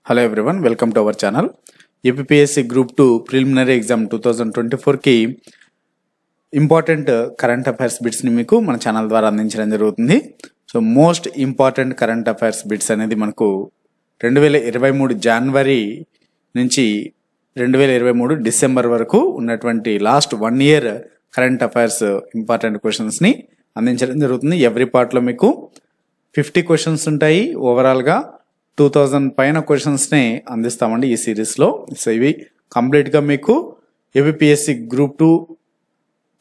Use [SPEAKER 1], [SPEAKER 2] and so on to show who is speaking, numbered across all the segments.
[SPEAKER 1] Hello everyone, welcome to our channel. APSC group 2 preliminary exam 2024కి important current affairs బిట్స్ని మీకు మన ఛానల్ ద్వారా అందించడం జరుగుతుంది. So most important current affairs bits అనేది మనకు 2023 జనవరి నుంచి 2023 డిసెంబర్ వరకు ఉన్నటువంటి last 1 year current affairs important క్వశ్చన్స్ని అందించడం జరుగుతుంది. ఎవ్రీ పార్ట్లో మీకు 50 క్వశ్చన్స్ ఉంటాయి. ఓవరాల్గా 2000 పైన క్వశ్చన్స్ని అందిస్తామండి ఈ సిరీస్లో. సో ఇవి కంప్లీట్గా మీకు ఏపీఎస్సి గ్రూప్ 2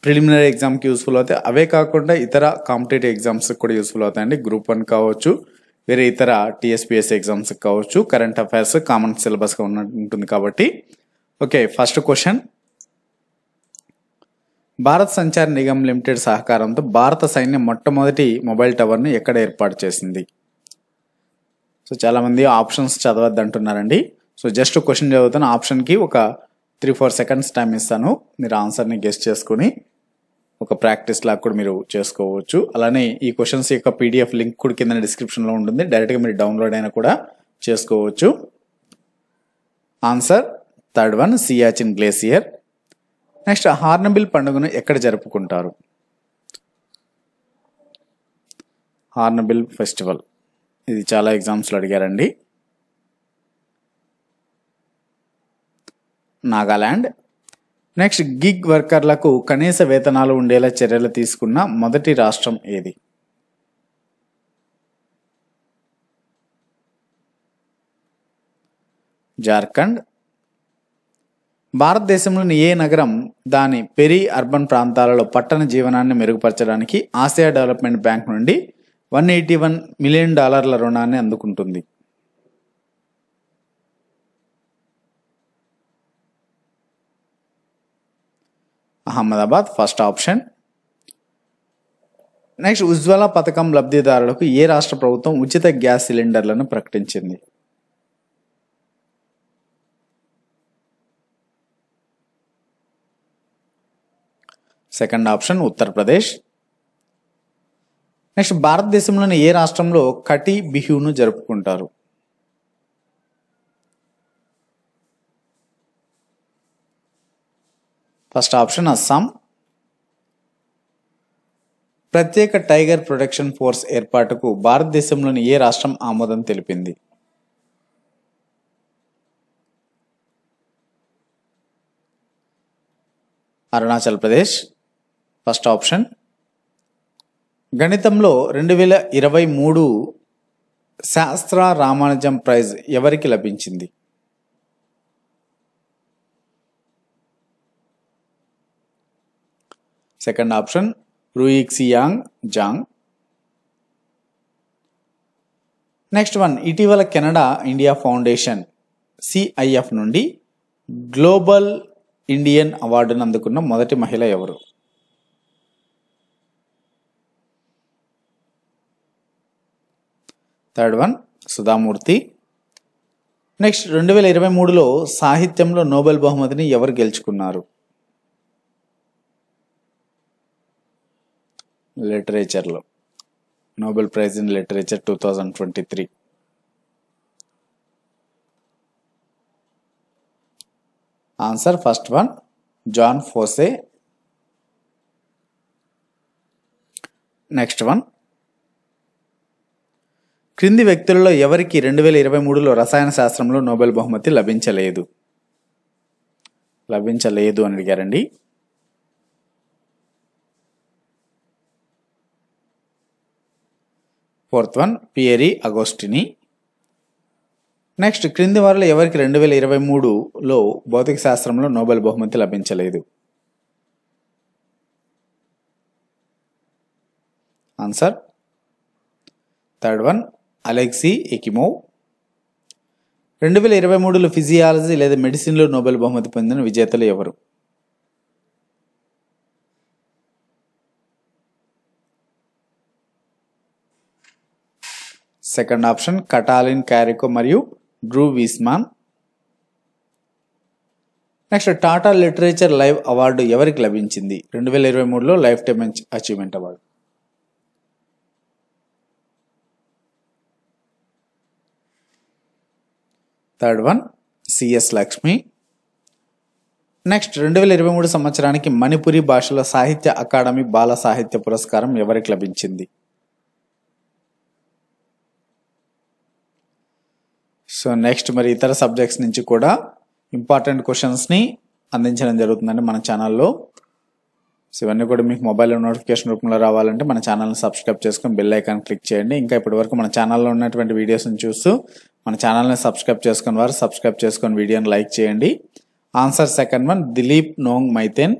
[SPEAKER 1] ప్రిలిమినరీ ఎగ్జామ్కి యూస్ఫుల్ అవుతాయి. అవే కాకుండా ఇతర కాంపిటేటివ్ ఎగ్జామ్స్కి కూడా యూస్ఫుల్ అవుతాయండి. గ్రూప్ 1 కావచ్చు, వేరే ఇతర టీఎస్పీఎస్సీ ఎగ్జామ్స్కి కావచ్చు. కరెంట్ అఫైర్స్ కామన్ సిలబస్గా ఉంటుంది కాబట్టి. Okay, first question. Bharat Sanchar Nigam limited సహకారంతో భారత సైన్యం మొట్టమొదటి మొబైల్ టవర్ని ఎక్కడ ఏర్పాటు చేసింది? సో చాలామంది ఆప్షన్స్ చదవద్దు అంటున్నారండి. సో జస్ట్ క్వశ్చన్ చదువుతాను. ఆప్షన్కి ఒక 3-4 సెకండ్స్ టైం ఇస్తాను. మీరు ఆన్సర్ని గెస్ చేసుకుని ఒక ప్రాక్టీస్ లాగా కూడా మీరు చేసుకోవచ్చు. అలానే ఈ క్వశ్చన్స్ యొక్క పీడిఎఫ్ లింక్ కూడా కింద డిస్క్రిప్షన్లో ఉంటుంది. డైరెక్ట్గా మీరు డౌన్లోడ్ అయినా కూడా చేసుకోవచ్చు. Answer third one, Siachen glacier. Next, Hornbill పండుగను ఎక్కడ జరుపుకుంటారు? హార్న్బిల్ ఫెస్టివల్, ఇది చాలా ఎగ్జామ్స్లో అడిగారండి. నాగాలాండ్. నెక్స్ట్, గిగ్ వర్కర్లకు కనీస వేతనాలు ఉండేలా చర్యలు తీసుకున్న మొదటి రాష్ట్రం ఏది? జార్ఖండ్. భారతదేశంలోని ఏ నగరం దాని పెరి అర్బన్ ప్రాంతాలలో పట్టణ జీవనాన్ని మెరుగుపరచడానికి ఆసియా డెవలప్మెంట్ బ్యాంక్ నుండి $181 మిలియన్ రుణాన్ని అందుకుంటుంది? Ahmedabad, first option. నెక్స్ట్, ఉజ్వల పథకం లబ్ధిదారులకు ఏ రాష్ట్ర ప్రభుత్వం ఉచిత గ్యాస్ సిలిండర్లను ప్రకటించింది? Second option, Uttar Pradesh. నెక్స్ట్, భారతదేశంలోని ఏ రాష్ట్రంలో కటి బిహును జరుపుకుంటారు? First option, Assam. ప్రత్యేక టైగర్ ప్రొటెక్షన్ ఫోర్స్ ఏర్పాటుకు భారతదేశంలోని ఏ రాష్ట్రం ఆమోదం తెలిపింది? Arunachal Pradesh, first option. గణితంలో 2023 శాస్త్ర రామానుజం ప్రైజ్ ఎవరికి లభించింది? Second option, రూయిక్సియాంగ్ Zhang. Next one, ఇటీవల కెనడా ఇండియా ఫౌండేషన్ CIF నుండి గ్లోబల్ ఇండియన్ అవార్డును అందుకున్న మొదటి మహిళ ఎవరు? Third one, Sudha Murty. నెక్స్ట్, 2023లో సాహిత్యంలో నోబెల్ బహుమతిని ఎవరు గెలుచుకున్నారు? లిటరేచర్లో Nobel prize in literature 2023. Answer first one, John ఫోసే. Next one, క్రింది వ్యక్తులలో ఎవరికి 2023లో రసాయన శాస్త్రంలో నోబెల్ బహుమతి లభించలేదు అని అడిగారండి. Fourth one, Pierre Agostini. Next, క్రింది వారిలో ఎవరికి 2023లో భౌతిక శాస్త్రంలో నోబెల్ బహుమతి లభించలేదు? Answer third one, Alexei Ekimov. 2023లో ఫిజియాలజీ లేదా మెడిసిన్లో నోబెల్ బహుమతి పొందిన విజేతలు ఎవరు? సెకండ్ ఆప్షన్, కటాలిన్ క్యారికో మరియు Drew Weissman. Next, Tata literature live award ఎవరికి లభించింది 2023లో? Lifetime achievement award. Third one CS Lakshmi. Next 2023 సంవత్సరానికి మణిపురి భాషల సాహిత్య అకాడమీ బాల సాహిత్య పురస్కారం ఎవరికి లభించింది? సో నెక్స్ట్ మరి ఇతర సబ్జెక్ట్స్ నుంచి కూడా ఇంపార్టెంట్ క్వశ్చన్స్ని అందించడం జరుగుతుందండి మన ఛానల్లో. సో ఇవన్నీ కూడా మీకు మొబైల్లో నోటిఫికేషన్ రూపంలో రావాలంటే మన ఛానల్ని సబ్స్క్రైబ్ చేసుకొని బెల్ ఐకాన్ క్లిక్ చేయండి. ఇంకా ఇప్పటివరకు మన ఛానల్లో ఉన్నటువంటి వీడియోస్ని చూస్తూ మన ఛానల్ని సబ్స్క్రైబ్ చేసుకుని వారు సబ్స్క్రైబ్ చేసుకొని వీడియోని లైక్ చేయండి. Answer second one Dilip Nongmaithem.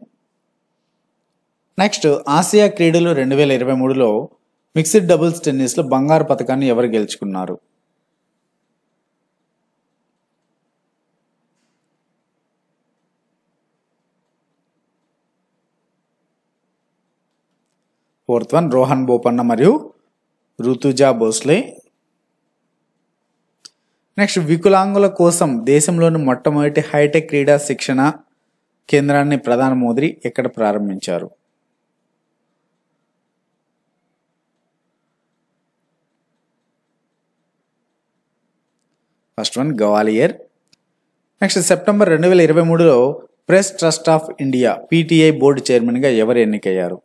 [SPEAKER 1] Next Asia క్రీడలు 2023లో మిక్స్డ్ డబుల్స్ టెన్నిస్లో బంగారు పథకాన్ని ఎవరు గెలుచుకున్నారు? ఫోర్త్ వన్ రోహన్ బోపన్న మరియు రుతుజా భోస్లే. నెక్స్ట్ వికలాంగుల కోసం దేశంలోని మొట్టమొదటి హైటెక్ క్రీడా శిక్షణ కేంద్రాన్ని ప్రధాని మోదీ ఎక్కడ ప్రారంభించారు? First one Gwalior. Next September 2023లో press trust of India PTI board చైర్మన్గా ఎవరు ఎన్నికయ్యారు?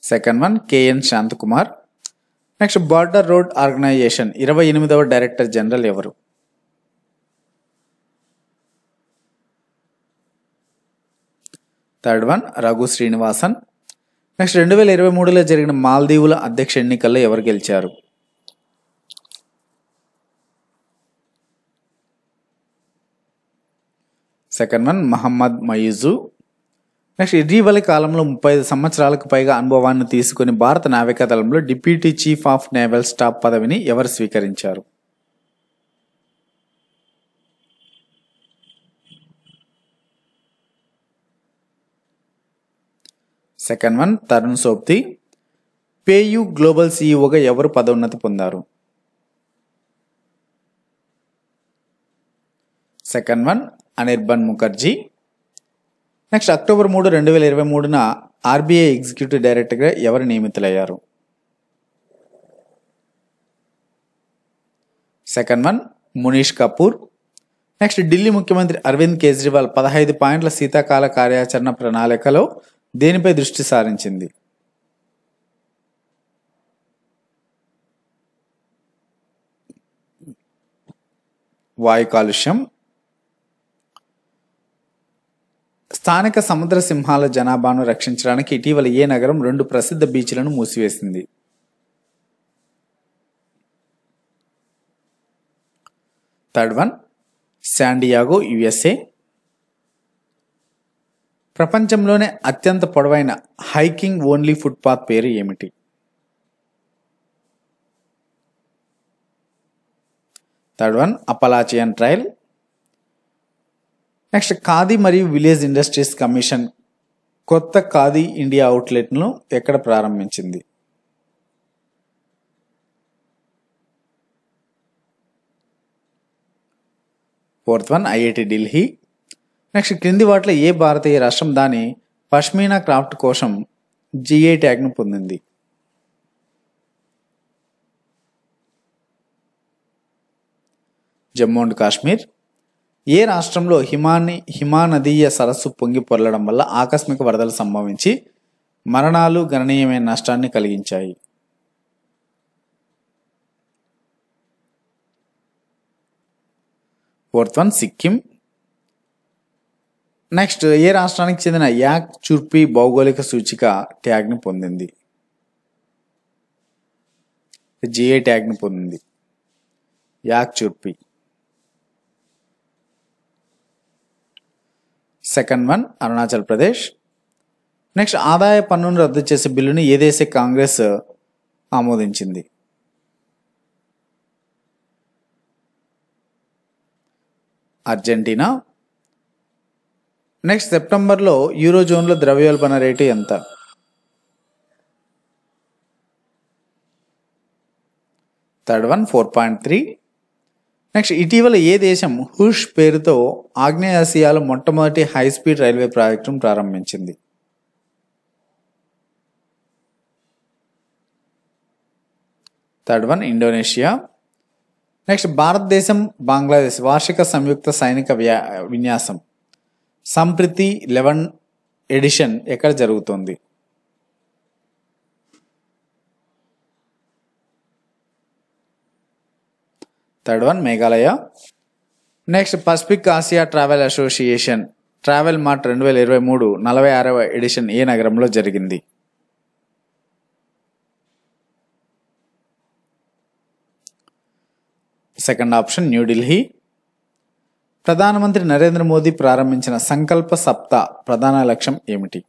[SPEAKER 1] Second one KN Shanthakumar. Next border road organisation 28వ డైరెక్టర్ జనరల్ ఎవరు? Third one Raghu Srinivasan. Next 2023లో జరిగిన మాల్దీవుల అధ్యక్ష ఎన్నికల్లో ఎవరు గెలిచారు? Second one Mohamed Muizzu. Next ఇటీవలి కాలంలో 35 సంవత్సరాలకు పైగా అనుభవాన్ని తీసుకుని భారత నావికాదళంలో deputy chief of naval staff పదవిని ఎవరు స్వీకరించారు? Second one Tarun Sopti. PayU global CEOగా ఎవరు పదోన్నతి పొందారు? Second one Anirban Mukherjee. Next October 3, 2023న RBI ఎగ్జిక్యూటివ్ డైరెక్టర్గా ఎవరు నియమితులయ్యారు? Second one Munish Kapoor. Next Delhi ముఖ్యమంత్రి అరవింద్ కేజ్రీవాల్ 15 పాయింట్ల శీతాకాల కార్యాచరణ ప్రణాళికలో దేనిపై దృష్టి సారించింది? వాయు కాలుష్యం. స్థానిక సముద్ర సింహాల జనాభాను రక్షించడానికి ఇటీవల ఏ నగరం 2 ప్రసిద్ధ బీచ్లను మూసివేసింది? Third one San Diego USA. ప్రపంచంలోనే అత్యంత పొడవైన హైకింగ్ ఓన్లీ ఫుట్పాత్ పేరు ఏమిటి? Third one Appalachian trail. Next Khadi మరియు విలేజ్ ఇండస్ట్రీస్ కమిషన్ కొత్త ఖాదీ ఇండియా అవుట్లెట్ను ఎక్కడ ప్రారంభించింది? Fourth one IIT Delhi. Next క్రింది వాటిలో ఏ భారతీయ రాష్ట్రం దాని పష్మీనా క్రాఫ్ట్ కోసం GI ట్యాగ్ను పొందింది? జమ్మూ అండ్ కాశ్మీర్. ఏ రాష్ట్రంలో హిమానదీయ సరస్సు పొంగి పొరలడం వల్ల ఆకస్మిక వరదలు సంభవించి మరణాలు గణనీయమైన నష్టాన్ని కలిగించాయి? Fourth one Sikkim. నెక్స్ట్ ఏ రాష్ట్రానికి చెందిన యాక్ చుర్పి భౌగోళిక సూచిక ట్యాగ్ని పొందింది? GI ట్యాగ్ని పొందింది yak churpi. Second one Arunachal Pradesh. Next ఆదాయ పన్నును రద్దు చేసే బిల్లును ఏ దేశ కాంగ్రెస్ ఆమోదించింది? అర్జెంటీనా. నెక్స్ట్ సెప్టెంబర్లో యూరోజోన్లో ద్రవ్యోల్బణ రేటు ఎంత? Third one 4.3. నెక్స్ట్ ఇటీవల ఏ దేశం హుష్ పేరుతో ఆగ్నేయాసియాలో మొట్టమొదటి హై స్పీడ్ రైల్వే ప్రాజెక్టును ప్రారంభించింది? Third one Indonesia. నెక్స్ట్ భారతదేశం బంగ్లాదేశ్ వార్షిక సంయుక్త సైనిక విన్యాసం సంప్రీతి 11 ఎడిషన్ ఎక్కడ జరుగుతుంది? Third one Meghalaya. Next Pacific Asia travel association travel mart 2023 46వ edition ఏ నగరంలో జరిగింది? Second option New Delhi. ప్రధానమంత్రి నరేంద్ర మోదీ ప్రారంభించిన సంకల్ప సప్తాహ్ ప్రధాన లక్ష్యం ఏమిటి?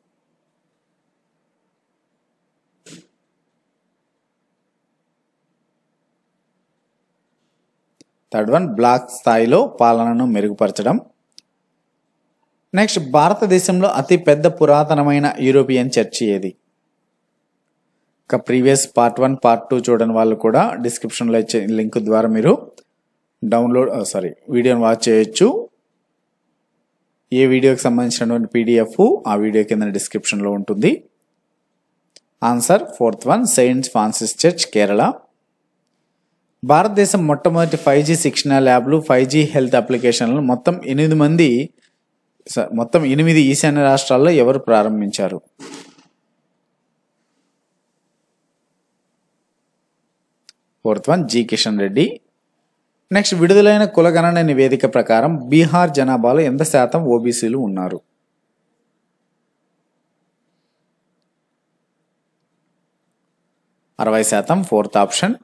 [SPEAKER 1] థర్డ్ వన్ బ్లాక్ స్థాయిలో పాలనను మెరుగుపరచడం. నెక్స్ట్ భారతదేశంలో అతి పెద్ద పురాతనమైన యూరోపియన్ చర్చి ఏది? ఇక ప్రీవియస్ పార్ట్ 1 పార్ట్ 2 చూడని వాళ్ళు కూడా డిస్క్రిప్షన్లో ఇచ్చే లింక్ ద్వారా మీరు వీడియోని వాచ్ చేయొచ్చు. ఏ వీడియోకి సంబంధించినటువంటి PDF ఆ వీడియో కింద డిస్క్రిప్షన్లో ఉంటుంది. Answer fourth one Saint Francis church Kerala. భారతదేశం మొట్టమొదటి 5G శిక్షణ ల్యాబ్లు 5G హెల్త్ అప్లికేషన్లను మొత్తం 8 ఈశాన్య రాష్ట్రాల్లో ఎవరు ప్రారంభించారు? Fourth one G Kishan Reddy. Next విడుదలైన కులగణన నివేదిక ప్రకారం బీహార్ జనాభాలో ఎంత శాతం ఓబీసీలు ఉన్నారు? %60 ఫోర్త్ ఆప్షన్.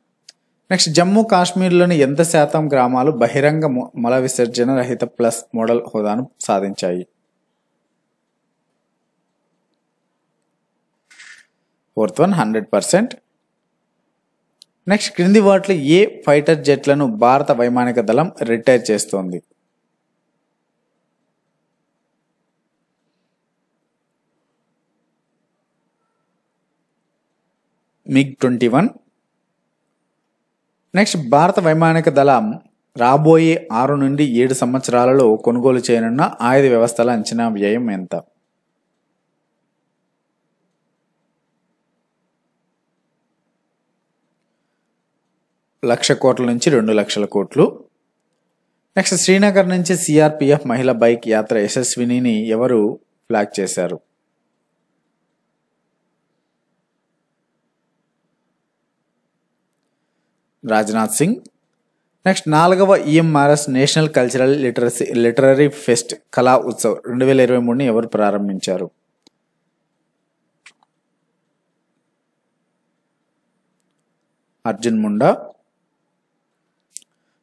[SPEAKER 1] నెక్స్ట్ జమ్మూ కాశ్మీర్లోని ఎంత శాతం గ్రామాలు బహిరంగ మల విసర్జన రహిత ప్లస్ మోడల్ హోదాను సాధించాయి? Fourth one 100%. నెక్స్ట్ క్రింది వాటిలో ఏ ఫైటర్ జెట్లను భారత వైమానిక దళం రిటైర్ చేస్తోంది? MiG-21. నెక్స్ట్ భారత వైమానిక దళం రాబోయే 6 నుండి 7 సంవత్సరాలలో కొనుగోలు చేయనున్న ఆయుధ వ్యవస్థల అంచనా వ్యయం ఎంత? ₹1,00,00,000 నుంచి ₹2,00,00,000. నెక్స్ట్ శ్రీనగర్ నుంచి CRPF మహిళా బైక్ యాత్ర యశస్వినిని ఎవరు ఫ్లాగ్ చేశారు? రాజ్నాథ్ సింగ్. నెక్స్ట్ 4వ EMRS national cultural literary pest కళా ఉత్సవ్ 2023ని ఎవరు ప్రారంభించారు? అర్జున్ ముండా.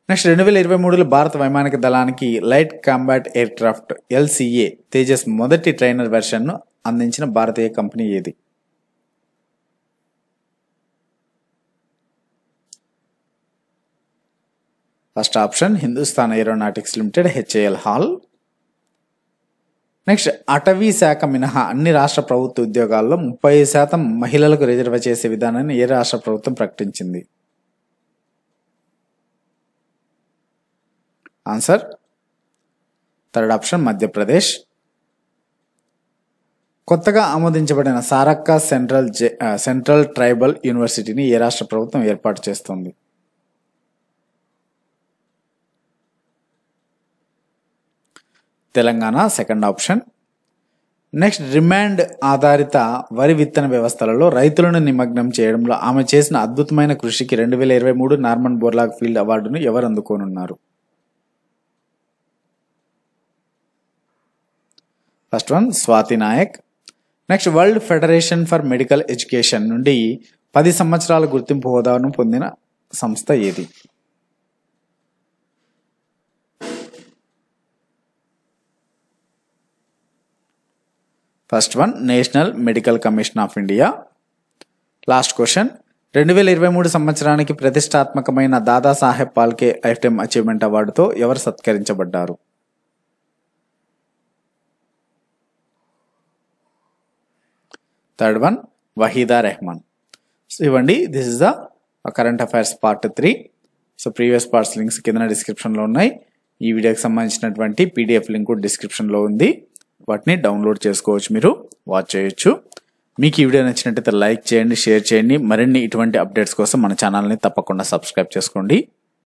[SPEAKER 1] నెక్స్ట్ 2023లో భారత వైమానిక దళానికి light combat aircraft LCA Tejas మొదటి ట్రైనర్ వెర్షన్ను అందించిన భారతీయ కంపెనీ ఏది? First option Hindustan aeronautics limited HAL HAL. Next అటవీ శాఖ మినహా అన్ని రాష్ట్ర ప్రభుత్వ ఉద్యోగాల్లో 30% మహిళలకు రిజర్వ్ చేసే విధానాన్ని ఏ రాష్ట్ర ప్రభుత్వం ప్రకటించింది? Answer third option Madhya Pradesh. కొత్తగా ఆమోదించబడిన సారక్క సెంట్రల్ ట్రైబల్ యూనివర్సిటీని ఏ రాష్ట్ర ప్రభుత్వం ఏర్పాటు చేస్తుంది? Telangana second option. Next remand ఆధారిత వరి విత్తన వ్యవస్థలలో రైతులను నిమగ్నం చేయడంలో ఆమె చేసిన అద్భుతమైన కృషికి 2023 నార్మన్ బోర్లాగ్ ఫీల్డ్ అవార్డును ఎవరు అందుకోనున్నారు? First one Swathi Naik. Next world federation for medical education నుండి 10 సంవత్సరాల గుర్తింపు హోదాను పొందిన సంస్థ ఏది? First one national medical commission of India. Last question 2023 సంవత్సరానికి ప్రతిష్టాత్మకమైన Dadasaheb Phalke lifetime achievement అవార్డుతో ఎవరు సత్కరించబడ్డారు? Third one Waheeda Rehman. So ఇవ్వండి, this is the current affairs part 3. So previous parts links కింద డిస్క్రిప్షన్లో ఉన్నాయి. ఈ వీడియోకి సంబంధించినటువంటి PDF లింక్ డిస్క్రిప్షన్లో ఉంది. వాటిని డౌన్లోడ్ చేసుకోవచ్చు, మీరు వాచ్ చేయొచ్చు. మీకు ఈ వీడియో నచ్చినట్టయితే లైక్ చేయండి, షేర్ చేయండి. మరిన్ని ఇటువంటి అప్డేట్స్ కోసం మన ఛానల్ని తప్పకుండా సబ్స్క్రైబ్ చేసుకోండి.